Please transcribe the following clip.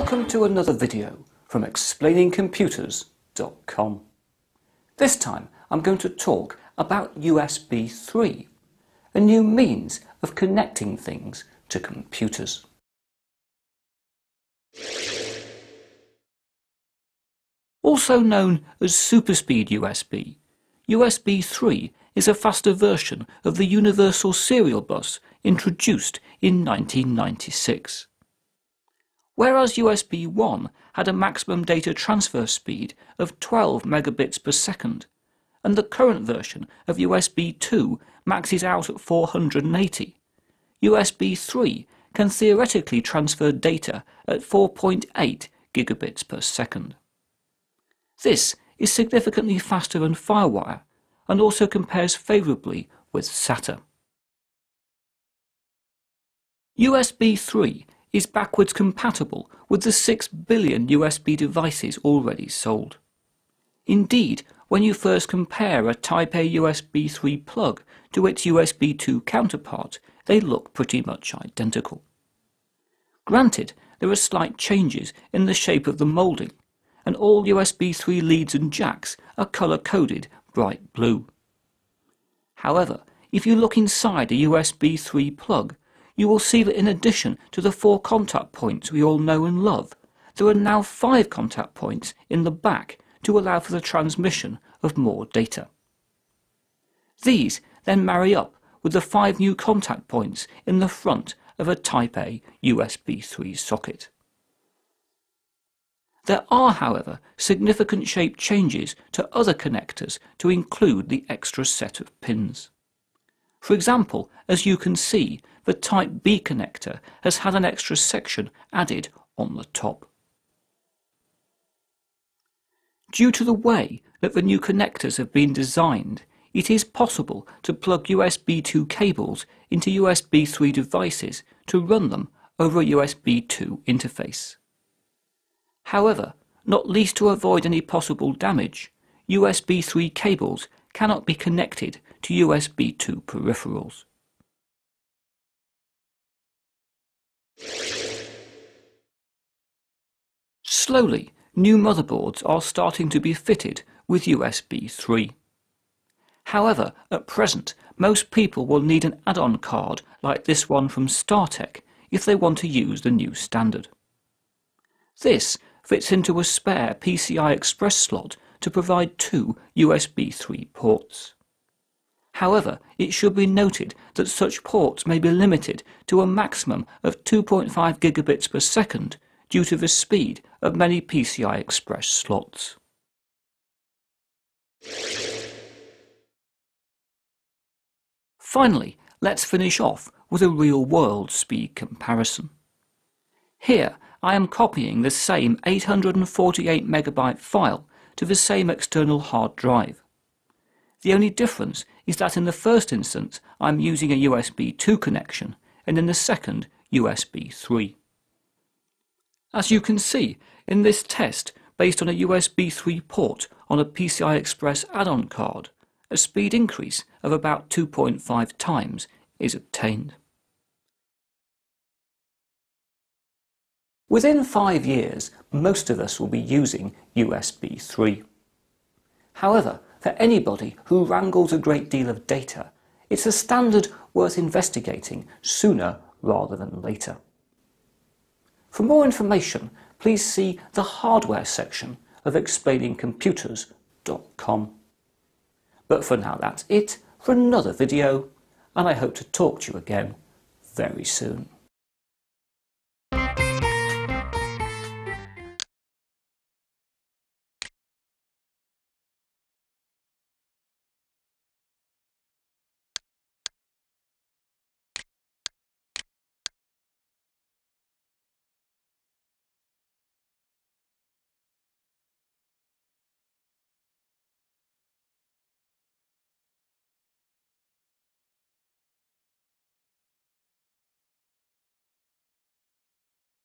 Welcome to another video from explainingcomputers.com. This time I'm going to talk about USB 3, a new means of connecting things to computers. Also known as SuperSpeed USB, USB 3 is a faster version of the Universal Serial Bus introduced in 1996. Whereas USB 1 had a maximum data transfer speed of 12 megabits per second, and the current version of USB 2 maxes out at 480, USB 3 can theoretically transfer data at 4.8 gigabits per second. This is significantly faster than FireWire and also compares favourably with SATA. USB 3 is backwards compatible with the 6 billion USB devices already sold. Indeed, when you first compare a Type A USB 3 plug to its USB 2 counterpart, they look pretty much identical. Granted, there are slight changes in the shape of the moulding, and all USB 3 leads and jacks are colour-coded bright blue. However, if you look inside a USB 3 plug, you will see that in addition to the 4 contact points we all know and love, there are now 5 contact points in the back to allow for the transmission of more data. These then marry up with the 5 new contact points in the front of a Type A USB 3 socket. There are, however, significant shape changes to other connectors to include the extra set of pins. For example, as you can see, the Type B connector has had an extra section added on the top. Due to the way that the new connectors have been designed, it is possible to plug USB 2 cables into USB 3 devices to run them over a USB 2 interface. However, not least to avoid any possible damage, USB 3 cables cannot be connected to USB 2 peripherals. Slowly, new motherboards are starting to be fitted with USB 3. However, at present, most people will need an add-on card like this one from StarTech if they want to use the new standard. This fits into a spare PCI Express slot to provide 2 USB 3 ports. However, it should be noted that such ports may be limited to a maximum of 2.5 gigabits per second due to the speed of many PCI Express slots. Finally, let's finish off with a real-world speed comparison. Here, I am copying the same 848 megabyte file to the same external hard drive. The only difference is that in the first instance I'm using a USB 2 connection and in the second USB 3. As you can see, in this test based on a USB 3 port on a PCI Express add-on card, a speed increase of about 2.5 times is obtained. Within 5 years, most of us will be using USB 3. However, for anybody who wrangles a great deal of data, it's a standard worth investigating sooner rather than later. For more information, please see the hardware section of explainingcomputers.com. But for now, that's it for another video, and I hope to talk to you again very soon.